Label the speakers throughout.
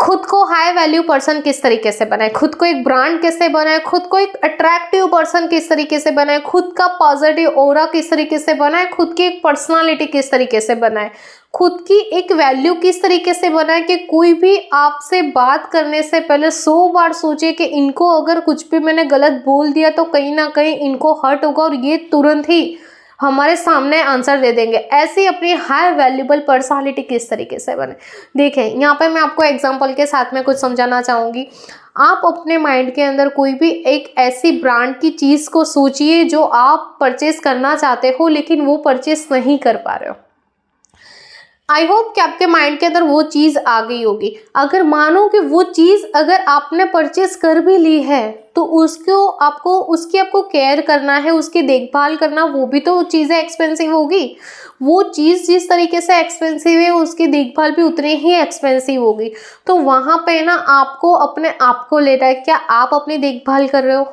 Speaker 1: खुद को high value person किस तरीके से बनाए, खुद को एक ब्रांड कैसे बनाए, खुद को एक अट्रैक्टिव पर्सन किस तरीके से बनाए, खुद का पॉजिटिव ऑरा किस तरीके से बनाए, खुद की एक पर्सनालिटी किस तरीके से बनाए, खुद की एक वैल्यू किस तरीके से बनाए कि कोई भी आपसे बात करने से पहले 100 बार सोचे कि इनको अगर कुछ भी मैंने गलत बोल दिया तो कहीं ना कहीं इनको हर्ट होगा और ये तुरंत ही हमारे सामने आंसर दे देंगे। ऐसी अपनी हाई वैल्यूबल पर्सनालिटी किस तरीके से बने। देखें यहाँ पे मैं आपको एग्जांपल के साथ में कुछ समझाना चाहूँगी। आप अपने माइंड के अंदर कोई भी एक ऐसी ब्रांड की चीज़ को सोचिए जो आप परचेस करना चाहते हो लेकिन वो परचेस नहीं कर पा रहे हो। आई होप कि आपके माइंड के अंदर वो चीज़ आ गई होगी। अगर मानो कि वो चीज़ अगर आपने परचेस कर भी ली है तो आपको केयर करना है, उसकी देखभाल करना, वो भी तो चीज़ें एक्सपेंसिव होगी। वो चीज़ जिस तरीके से एक्सपेंसिव है उसकी देखभाल भी उतनी ही एक्सपेंसिव होगी। तो वहाँ पे ना आपको अपने आप को लेना है। क्या आप अपनी देखभाल कर रहे हो?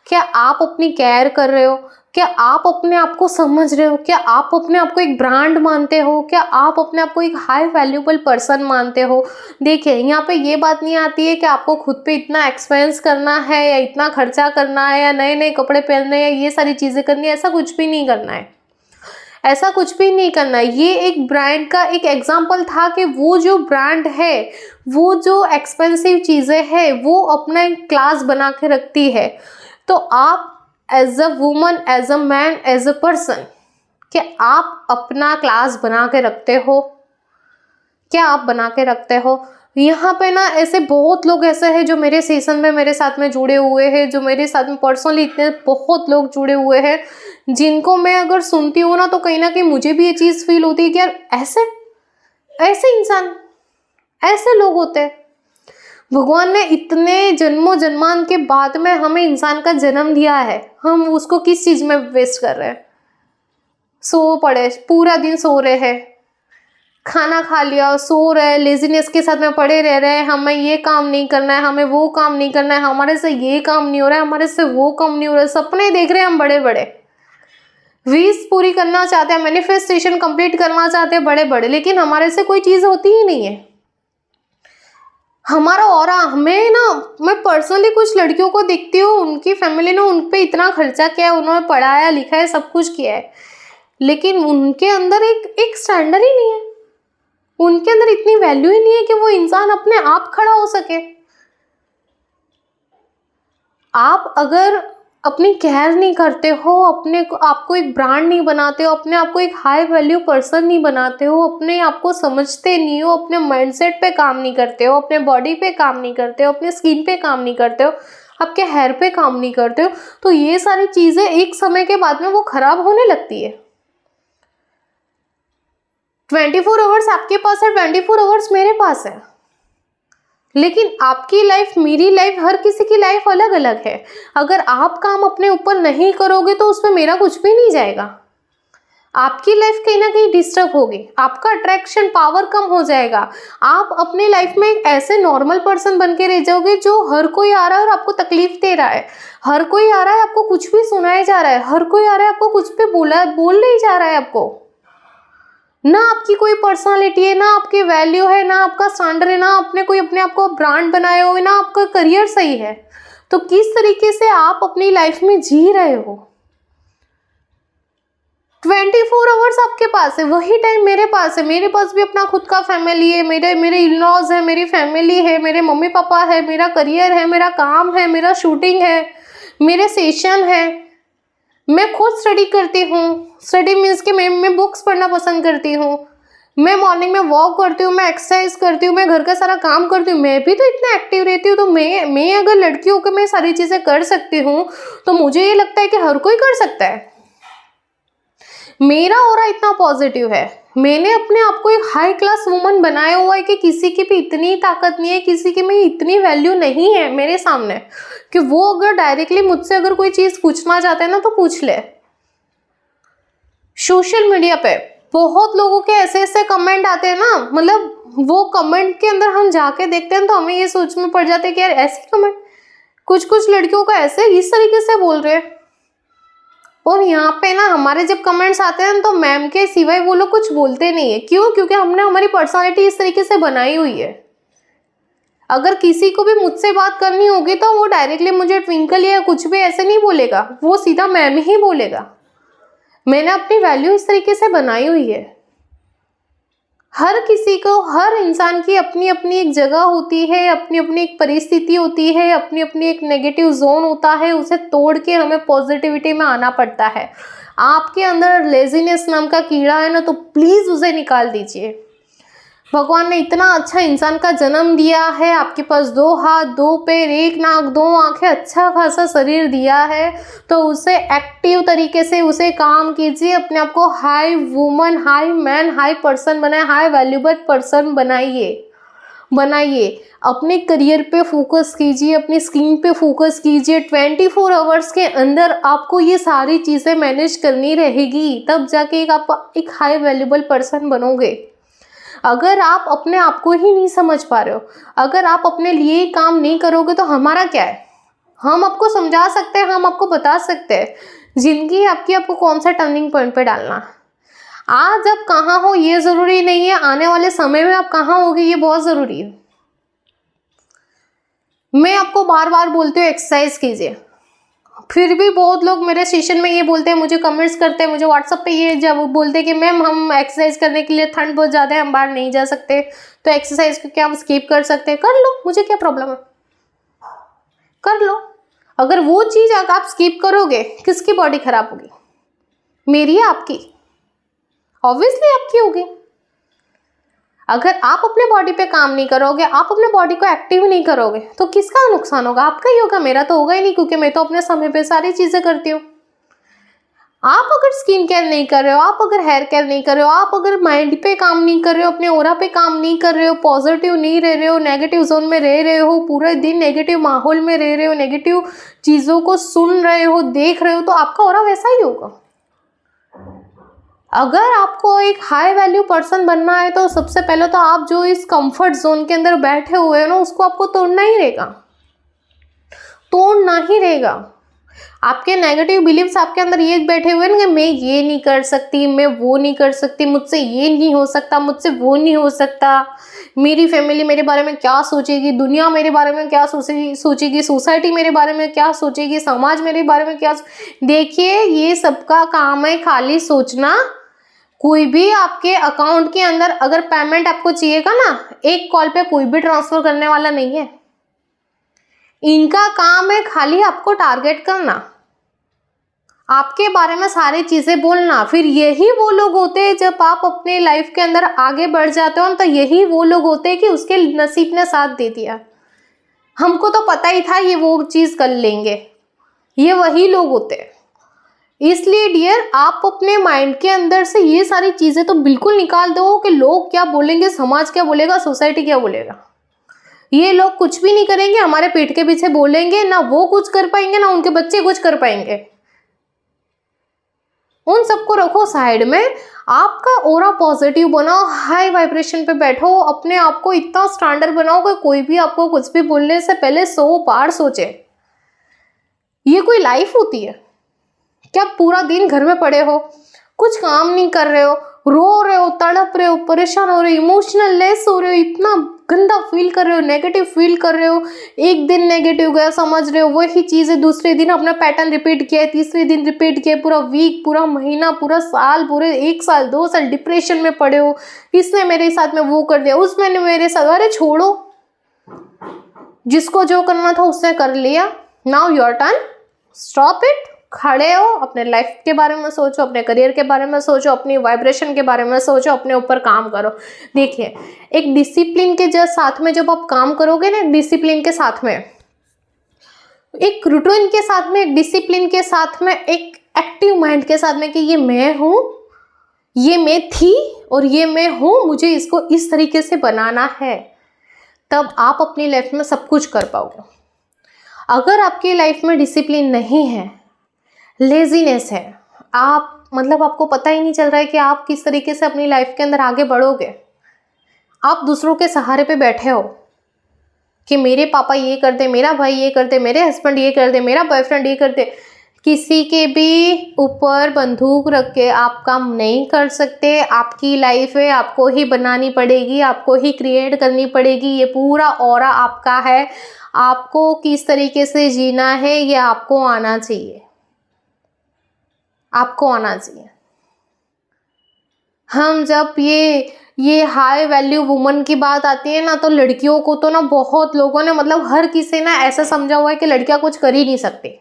Speaker 1: क्या आप अपनी केयर कर रहे हो? क्या आप अपने आप को समझ रहे हो? क्या आप अपने आप को एक ब्रांड मानते हो? क्या आप अपने आप को एक हाई वैल्यूबल पर्सन मानते हो? देखिए यहाँ पे ये बात नहीं आती है कि आपको खुद पे इतना एक्सपेंस करना है या इतना खर्चा करना है या नए नए कपड़े पहनने या ये सारी चीज़ें करनी है। ऐसा कुछ भी नहीं करना है, ऐसा कुछ भी नहीं करना है। ये एक ब्रांड का एक एग्जाम्पल था कि वो जो ब्रांड है, वो जो एक्सपेंसिव चीज़ें हैं वो अपना एक क्लास बना के रखती है। तो आप as a woman, as a man, as a person, क्या आप अपना क्लास बना के रखते हो? क्या आप बना के रखते हो? यहाँ पे ना ऐसे बहुत लोग ऐसे हैं जो मेरे सेशन में मेरे साथ में जुड़े हुए हैं, जो मेरे साथ में पर्सनली इतने बहुत लोग जुड़े हुए हैं जिनको मैं अगर सुनती हूँ ना तो कहीं ना कहीं मुझे भी ये चीज़ फील होती है कि यार ऐसे ऐसे इंसान, ऐसे लोग होते हैं। भगवान ने इतने जन्मों जन्मान के बाद में हमें इंसान का जन्म दिया है, हम उसको किस चीज़ में वेस्ट कर रहे हैं? सो पड़े, पूरा दिन सो रहे हैं, खाना खा लिया सो रहे, लेजीनेस के साथ में पड़े रह रहे हैं, हमें ये काम नहीं करना है, हमें वो काम नहीं करना है, हमारे से ये काम नहीं हो रहा है, हमारे से वो काम नहीं हो रहा है। सपने देख रहे हैं हम बड़े बड़े, विश पूरी करना चाहते हैं, मैनिफेस्टेशन कंप्लीट करना चाहते हैं बड़े बड़े, लेकिन हमारे से कोई चीज़ होती ही नहीं है। हमारा ऑरा, हमें ना, मैं पर्सनली कुछ लड़कियों को देखती हूँ, उनकी फैमिली ने उन पे इतना खर्चा किया है, उन्होंने पढ़ाया लिखा है, सब कुछ किया है, लेकिन उनके अंदर एक स्टैंडर्ड ही नहीं है, उनके अंदर इतनी वैल्यू ही नहीं है कि वो इंसान अपने आप खड़ा हो सके। आप अगर अपनी केयर नहीं करते हो, अपने को आपको एक ब्रांड नहीं बनाते हो, अपने आप को एक हाई वैल्यू पर्सन नहीं बनाते हो, अपने आप को समझते नहीं हो, अपने माइंडसेट पे काम नहीं करते हो, अपने बॉडी पे काम नहीं करते हो, अपने स्किन पे काम नहीं करते हो, आपके हेयर पे काम नहीं करते हो, तो ये सारी चीज़ें एक समय के बाद में वो खराब होने लगती है। 24 आवर्स आपके पास है, 24 आवर्स मेरे पास है, लेकिन आपकी लाइफ, मेरी लाइफ, हर किसी की लाइफ अलग अलग है। अगर आप काम अपने ऊपर नहीं करोगे तो उसमें मेरा कुछ भी नहीं जाएगा। आपकी लाइफ कहीं ना कहीं डिस्टर्ब होगी, आपका अट्रैक्शन पावर कम हो जाएगा, आप अपनी लाइफ में एक ऐसे नॉर्मल पर्सन बन के रह जाओगे जो हर कोई आ रहा है और आपको तकलीफ दे रहा है, हर कोई आ रहा है आपको कुछ भी सुनाया जा रहा है, हर कोई आ रहा है आपको कुछ भी बोल नहीं जा रहा है, आपको ना आपकी कोई पर्सनालिटी है, ना आपकी वैल्यू है, ना आपका स्टैंडर्ड है, ना आपने कोई अपने आप को ब्रांड बनाया हो, ना आपका करियर सही है। तो किस तरीके से आप अपनी लाइफ में जी रहे हो? 24 आवर्स आपके पास है, वही टाइम मेरे पास है, मेरे पास भी अपना खुद का फैमिली है, मेरे इन-लॉज है, मेरी फैमिली है, मेरे मम्मी पापा है, मेरा करियर है, मेरा काम है, मेरा शूटिंग है, मेरे सेशन है, मैं खुद स्टडी करती हूँ। स्टडी मीन्स कि मैं बुक्स पढ़ना पसंद करती हूँ, मैं मॉर्निंग में वॉक करती हूँ, मैं एक्सरसाइज करती हूँ, मैं घर का सारा काम करती हूँ, मैं भी तो इतना एक्टिव रहती हूँ। तो मैं अगर लड़की होकर मैं सारी चीज़ें कर सकती हूँ तो मुझे ये लगता है कि हर कोई कर सकता है। मेरा ऑरा इतना पॉजिटिव है, मैंने अपने आप को एक हाई क्लास वुमन बनाया हुआ है कि किसी की भी इतनी ताकत नहीं है, किसी की भी इतनी वैल्यू नहीं है मेरे सामने कि वो अगर डायरेक्टली मुझसे अगर कोई चीज़ पूछना चाहते हैं ना तो पूछ ले। सोशल मीडिया पे बहुत लोगों के ऐसे ऐसे कमेंट आते हैं ना, मतलब वो कमेंट के अंदर हम जाके देखते हैं तो हमें ये सोच में पड़ जाते हैं कि यार ऐसे कमेंट, कुछ लड़कियों को ऐसे इस तरीके से बोल रहे हैं। और यहाँ पे ना हमारे जब कमेंट्स आते हैं तो मैम के सिवाय वो लोग कुछ बोलते नहीं है। क्यों? क्योंकि हमने हमारी पर्सनालिटी इस तरीके से बनाई हुई है। अगर किसी को भी मुझसे बात करनी होगी तो वो डायरेक्टली मुझे ट्विंकल या कुछ भी ऐसे नहीं बोलेगा, वो सीधा मैम ही बोलेगा। मैंने अपनी वैल्यू इस तरीके से बनाई हुई है। हर किसी को, हर इंसान की अपनी अपनी एक जगह होती है, अपनी अपनी एक परिस्थिति होती है, अपनी अपनी एक नेगेटिव जोन होता है, उसे तोड़ के हमें पॉजिटिविटी में आना पड़ता है। आपके अंदर लेजीनेस नाम का कीड़ा है ना, तो प्लीज़ उसे निकाल दीजिए। भगवान ने इतना अच्छा इंसान का जन्म दिया है, आपके पास 2 हाथ 2 पैर 1 नाक 2 आंखें, अच्छा खासा शरीर दिया है, तो उसे एक्टिव तरीके से उसे काम कीजिए। अपने आप को high woman, high man, high person बनाए, हाई वैल्यूबल पर्सन बनाइए। अपने करियर पे फोकस कीजिए, अपनी स्किन पे फोकस कीजिए। 24 आवर्स के अंदर आपको ये सारी चीज़ें मैनेज करनी रहेगी, तब जाके आप एक हाई वैल्यूबल पर्सन बनोगे। अगर आप अपने आप को ही नहीं समझ पा रहे हो, अगर आप अपने लिए काम नहीं करोगे तो हमारा क्या है। हम आपको समझा सकते हैं, हम आपको बता सकते हैं जिंदगी आपकी, आपको कौन सा टर्निंग पॉइंट पे डालना। आज आप कहाँ हो ये ज़रूरी नहीं है, आने वाले समय में आप कहाँ होगे ये बहुत ज़रूरी है। मैं आपको बार बार बोलती हूँ एक्सरसाइज कीजिए, फिर भी बहुत लोग मेरे सेशन में ये बोलते हैं, मुझे कमेंट्स करते हैं, मुझे व्हाट्सएप पे ये जब बोलते हैं कि मैम हम एक्सरसाइज करने के लिए ठंड बहुत ज़्यादा है, हम बाहर नहीं जा सकते, तो एक्सरसाइज को क्या हम स्किप कर सकते हैं? कर लो, मुझे क्या प्रॉब्लम है, कर लो। अगर वो चीज़ अगर आप स्किप करोगे, किसकी बॉडी खराब होगी? मेरी या आपकी? ऑब्वियसली आपकी होगी। अगर आप अपने बॉडी पे काम नहीं करोगे, आप अपने बॉडी को एक्टिव नहीं करोगे, तो किसका नुकसान होगा? आपका ही होगा, मेरा तो होगा ही नहीं, क्योंकि मैं तो अपने समय पे सारी चीज़ें करती हूँ। आप अगर स्किन केयर नहीं कर रहे हो, आप अगर हेयर केयर नहीं कर रहे हो, आप अगर माइंड पे काम नहीं कर रहे हो, अपने ओरा पे काम नहीं कर रहे हो, पॉजिटिव नहीं रह रहे हो, नेगेटिव जोन में रह रहे हो, पूरे दिन नेगेटिव माहौल में रह रहे हो, नेगेटिव चीज़ों को सुन रहे हो, देख रहे हो, तो आपका ओरा वैसा ही होगा। अगर आपको एक हाई वैल्यू पर्सन बनना है तो सबसे पहले तो आप जो इस कंफर्ट जोन के अंदर बैठे हुए हो ना, उसको आपको तोड़ना ही रहेगा। आपके नेगेटिव बिलीव्स आपके अंदर ये बैठे हुए हैं कि मैं ये नहीं कर सकती, मैं वो नहीं कर सकती, मुझसे ये नहीं हो सकता, मुझसे वो नहीं हो सकता, मेरी फैमिली मेरे बारे में क्या सोचेगी, दुनिया मेरे बारे में क्या सोचेगी, सोसाइटी मेरे बारे में क्या सोचेगी, समाज मेरे बारे में क्या। देखिए, ये सबका काम है खाली सोचना। कोई भी आपके अकाउंट के अंदर अगर पेमेंट आपको चाहिएगा ना, एक कॉल पे कोई भी ट्रांसफर करने वाला नहीं है। इनका काम है खाली आपको टारगेट करना, आपके बारे में सारी चीजें बोलना। फिर यही वो लोग होते हैं, जब आप अपने लाइफ के अंदर आगे बढ़ जाते हो तो यही वो लोग होते हैं कि उसके नसीब ने साथ दे दिया। हमको तो पता ही था ये वो चीज कर लेंगे, ये वही लोग होते हैं। इसलिए डियर, आप अपने माइंड के अंदर से ये सारी चीजें तो बिल्कुल निकाल दो कि लोग क्या बोलेंगे, समाज क्या बोलेगा, सोसाइटी क्या बोलेगा। ये लोग कुछ भी नहीं करेंगे, हमारे पीठ के पीछे बोलेंगे, ना वो कुछ कर पाएंगे ना उनके बच्चे कुछ कर पाएंगे। उन सबको रखो साइड में, आपका ओरा पॉजिटिव बनाओ, हाई वाइब्रेशन पे बैठो, अपने आप को इतना स्टैंडर्ड बनाओ कि कोई भी आपको कुछ भी बोलने से पहले 100 बार सोचे। ये कोई लाइफ होती है क्या? पूरा दिन घर में पड़े हो, कुछ काम नहीं कर रहे हो, रो रहे हो, तड़प रहे हो, परेशान हो रहे हो, इमोशनल लेस हो रहे हो, इतना गंदा फील कर रहे हो, नेगेटिव फील कर रहे हो। एक दिन नेगेटिव गया, समझ रहे हो, वही चीज़ है, दूसरे दिन अपना पैटर्न रिपीट किया है, तीसरे दिन रिपीट किया, पूरा वीक, पूरा महीना, पूरा साल, पूरे 1 साल 2 साल डिप्रेशन में पड़े हो। इसने मेरे साथ में वो कर दिया, उसने मेरे साथ। अरे छोड़ो, जिसको जो करना था उसने कर लिया, now your turn, stop it. खड़े हो, अपने लाइफ के बारे में सोचो, अपने करियर के बारे में सोचो, अपनी वाइब्रेशन के बारे में सोचो, अपने ऊपर काम करो। देखिए, एक डिसिप्लिन के साथ में जब आप काम करोगे ना, डिसिप्लिन के साथ में, एक रूटीन के साथ में, एक डिसिप्लिन के साथ में, एक एक्टिव माइंड के साथ में कि ये मैं हूँ, ये मैं थी और ये मैं हूँ, मुझे इसको इस तरीके से बनाना है, तब आप अपनी लाइफ में सब कुछ कर पाओगे। अगर आपकी लाइफ में डिसिप्लिन नहीं है, लेजीनेस है, आप मतलब आपको पता ही नहीं चल रहा है कि आप किस तरीके से अपनी लाइफ के अंदर आगे बढ़ोगे, आप दूसरों के सहारे पे बैठे हो कि मेरे पापा ये करते, मेरा भाई ये करते, मेरे हस्बैंड ये करते, मेरा बॉयफ्रेंड ये करते, किसी के भी ऊपर बंदूक रख के आप काम नहीं कर सकते। आपकी लाइफ है, आपको ही बनानी पड़ेगी, आपको ही क्रिएट करनी पड़ेगी। ये पूरा ऑरा आपका है। आपको किस तरीके से जीना है ये आपको आना चाहिए, आपको आना चाहिए। हम जब ये हाई वैल्यू वुमन की बात आती है ना, तो लड़कियों को तो ना बहुत लोगों ने, मतलब हर किसी ने ऐसा समझा हुआ है कि लड़कियां कुछ कर ही नहीं सकती।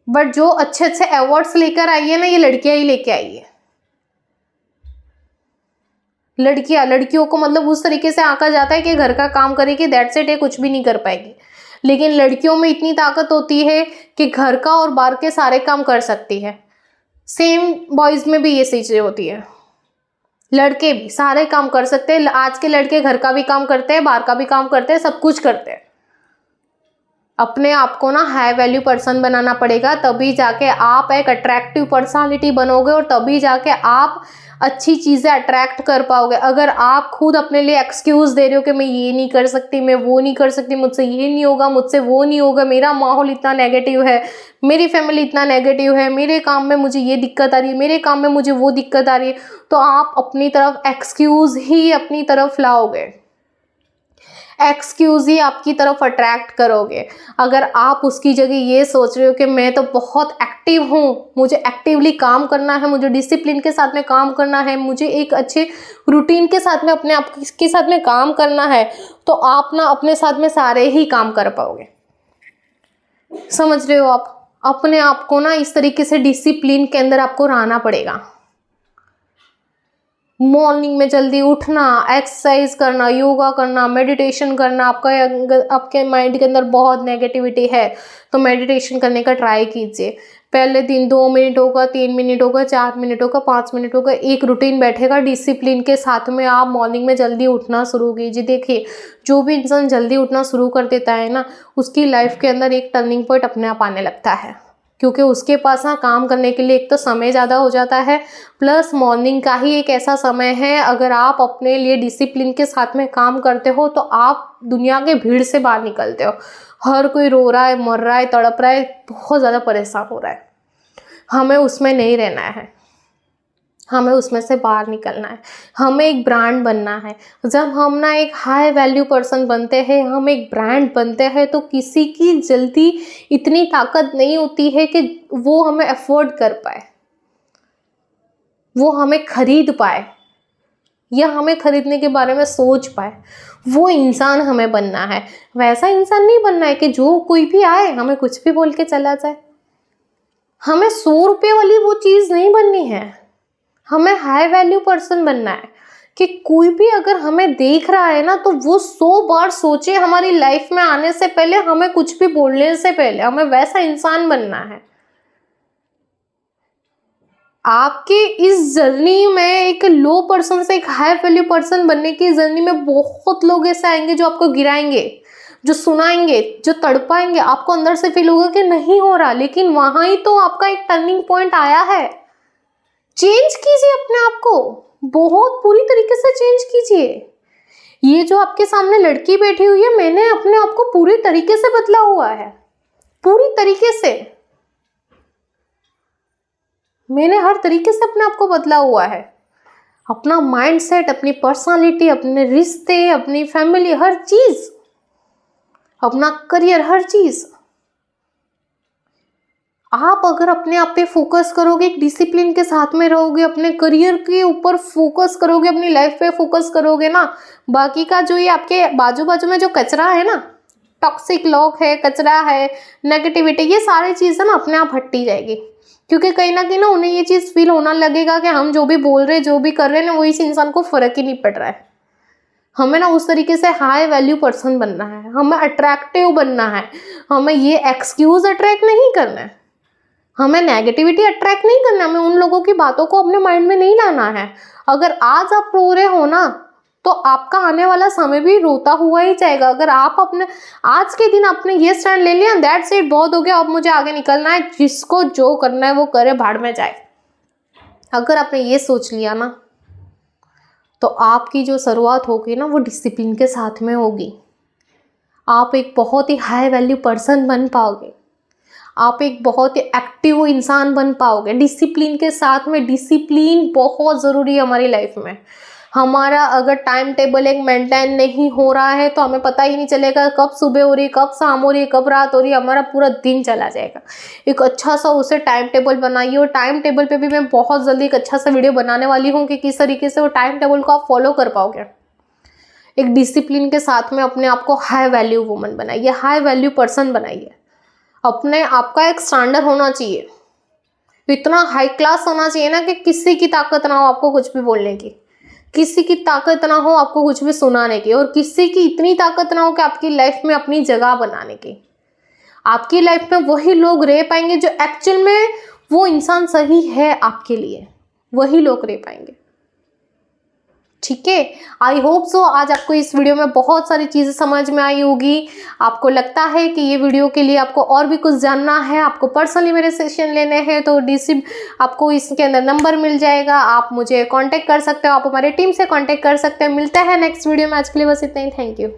Speaker 1: बट जो अच्छे अच्छे अवार्ड्स लेकर आई है ना, ये लड़कियां ही लेके आई है। लड़कियों को मतलब उस तरीके से आंका जाता है कि घर का काम करेगी, दैट्स इट, कुछ भी नहीं कर पाएगी। लेकिन लड़कियों में इतनी ताकत होती है कि घर का और बाहर के सारे काम कर सकती है। सेम बॉयज में भी ये चीजें होती है। लड़के भी सारे काम कर सकते हैं। आज के लड़के घर का भी काम करते हैं, बाहर का भी काम करते हैं, सब कुछ करते हैं। अपने आप को ना हाई वैल्यू पर्सन बनाना पड़ेगा, तभी जाके आप एक अट्रैक्टिव पर्सनालिटी बनोगे और तभी जाके आप अच्छी चीज़ें अट्रैक्ट कर पाओगे। अगर आप खुद अपने लिए एक्सक्यूज़ दे रहे हो कि मैं ये नहीं कर सकती, मैं वो नहीं कर सकती, मुझसे ये नहीं होगा, मुझसे वो नहीं होगा, मेरा माहौल इतना नेगेटिव है, मेरी फैमिली इतना नेगेटिव है, मेरे काम में मुझे ये दिक्कत आ रही है, मेरे काम में मुझे वो दिक्कत आ रही है, तो आप अपनी तरफ एक्सक्यूज़ ही अपनी तरफ लाओगे, एक्सक्यूज ही आपकी तरफ अट्रैक्ट करोगे। अगर आप उसकी जगह ये सोच रहे हो कि मैं तो बहुत एक्टिव हूँ, मुझे एक्टिवली काम करना है, मुझे डिसिप्लिन के साथ में काम करना है, मुझे एक अच्छे रूटीन के साथ में अपने आप के साथ में काम करना है, तो आप ना अपने साथ में सारे ही काम कर पाओगे। समझ रहे हो आप? अपने आप को ना इस तरीके से डिसिप्लिन के अंदर आपको रहना पड़ेगा। मॉर्निंग में जल्दी उठना, एक्सरसाइज करना, योगा करना, मेडिटेशन करना। आपके माइंड के अंदर बहुत नेगेटिविटी है तो मेडिटेशन करने का ट्राई कीजिए। पहले दिन 2 मिनट होगा, 3 मिनट होगा, 4 मिनट होगा, 5 मिनट होगा, एक रूटीन बैठेगा। डिसिप्लिन के साथ में आप मॉर्निंग में जल्दी उठना शुरू कीजिए। देखिए, जो भी इंसान जल्दी उठना शुरू कर देता है ना, उसकी लाइफ के अंदर एक टर्निंग पॉइंट अपने आप आने लगता है, क्योंकि उसके पास ना काम करने के लिए एक तो समय ज़्यादा हो जाता है, प्लस मॉर्निंग का ही एक ऐसा समय है, अगर आप अपने लिए डिसिप्लिन के साथ में काम करते हो तो आप दुनिया के भीड़ से बाहर निकलते हो। हर कोई रो रहा है, मर रहा है, तड़प रहा है, बहुत ज़्यादा परेशान हो रहा है। हमें उसमें नहीं रहना है, हमें उसमें से बाहर निकलना है, हमें एक ब्रांड बनना है। जब हम ना एक हाई वैल्यू पर्सन बनते हैं, हम एक ब्रांड बनते हैं, तो किसी की जल्दी इतनी ताकत नहीं होती है कि वो हमें अफोर्ड कर पाए, वो हमें खरीद पाए या हमें खरीदने के बारे में सोच पाए। वो इंसान हमें बनना है। वैसा इंसान नहीं बनना है कि जो कोई भी आए हमें कुछ भी बोल के चला जाए। हमें 100 रुपये वाली वो चीज़ नहीं बननी है, हमें हाई वैल्यू पर्सन बनना है कि कोई भी अगर हमें देख रहा है ना, तो वो 100 बार सोचे हमारी लाइफ में आने से पहले, हमें कुछ भी बोलने से पहले। हमें वैसा इंसान बनना है। आपके इस जर्नी में एक लो पर्सन से एक हाई वैल्यू पर्सन बनने की जर्नी में बहुत लोग ऐसे आएंगे जो आपको गिराएंगे, जो सुनाएंगे, जो तड़पाएंगे। आपको अंदर से फील होगा कि नहीं हो रहा, लेकिन वहां ही तो आपका एक टर्निंग पॉइंट आया है। चेंज कीजिए अपने आप को, बहुत पूरी तरीके से चेंज कीजिए। ये जो आपके सामने लड़की बैठी हुई है, मैंने अपने आप को पूरी तरीके से बदला हुआ है, पूरी तरीके से। मैंने हर तरीके से अपने आप को बदला हुआ है। अपना माइंडसेट, अपनी पर्सनालिटी, अपने रिश्ते, अपनी फैमिली, हर चीज, अपना करियर, हर चीज। आप अगर अपने आप पे फोकस करोगे, एक डिसिप्लिन के साथ में रहोगे, अपने करियर के ऊपर फोकस करोगे, अपनी लाइफ पे फोकस करोगे ना, बाकी का जो ये आपके बाजू बाजू में जो कचरा है ना, टॉक्सिक लोग है, कचरा है, नेगेटिविटी, ये सारी चीज़ें ना अपने आप हटती जाएगी। क्योंकि कहीं ना कहीं ना उन्हें ये चीज़ फील होना लगेगा कि हम जो भी बोल रहे हैं, जो भी कर रहे हैं ना, वो इस इंसान को फ़र्क ही नहीं पड़ रहा है। हमें ना उस तरीके से हाई वैल्यू पर्सन बनना है, हमें अट्रैक्टिव बनना है, हमें ये एक्सक्यूज़ अट्रैक्ट नहीं करना है, हमें नेगेटिविटी अट्रैक्ट नहीं करना, हमें उन लोगों की बातों को अपने माइंड में नहीं लाना है। अगर आज आप रो रहे हो ना, तो आपका आने वाला समय भी रोता हुआ ही जाएगा। अगर आप अपने आज के दिन आपने ये स्टैंड ले लिया, दैट्स इट, बहुत हो गया, अब मुझे आगे निकलना है, जिसको जो करना है वो करे, भाड़ में जाए। अगर आपने ये सोच लिया ना, तो आपकी जो शुरुआत होगी ना, वो डिसिप्लिन के साथ में होगी। आप एक बहुत ही हाई वैल्यू पर्सन बन पाओगे। आप एक बहुत ही एक्टिव इंसान बन पाओगे डिसिप्लिन के साथ में। डिसिप्लिन बहुत ज़रूरी है हमारी लाइफ में। हमारा अगर टाइम टेबल एक मेंटेन नहीं हो रहा है तो हमें पता ही नहीं चलेगा कब सुबह हो रही है, कब शाम हो रही है, कब रात हो रही है, हमारा पूरा दिन चला जाएगा। एक अच्छा सा उसे टाइम टेबल बनाइए, और टाइम टेबल पे भी मैं बहुत जल्दी एक अच्छा सा वीडियो बनाने वाली हूँ कि किस तरीके से वो टाइम टेबल को आप फॉलो कर पाओगे। एक डिसिप्लिन के साथ में अपने आप को हाई वैल्यू वुमन बनाइए, हाई वैल्यू पर्सन बनाइए। अपने आपका एक स्टैंडर्ड होना चाहिए, इतना हाई क्लास होना चाहिए ना कि किसी की ताकत ना हो आपको कुछ भी बोलने की, किसी की ताकत ना हो आपको कुछ भी सुनाने की, और किसी की इतनी ताकत ना हो कि आपकी लाइफ में अपनी जगह बनाने की। आपकी लाइफ में वही लोग रह पाएंगे जो एक्चुअल में वो इंसान सही है आपके लिए, वही लोग रह पाएंगे। ठीक है, आई होप सो आज आपको इस वीडियो में बहुत सारी चीज़ें समझ में आई होगी। आपको लगता है कि ये वीडियो के लिए आपको और भी कुछ जानना है, आपको पर्सनली मेरे सेशन लेने हैं, तो आपको इसके अंदर नंबर मिल जाएगा, आप मुझे कांटेक्ट कर सकते हो, आप हमारे टीम से कांटेक्ट कर सकते हैं। मिलते हैं नेक्स्ट वीडियो में, आज के लिए बस इतना ही। Thank you.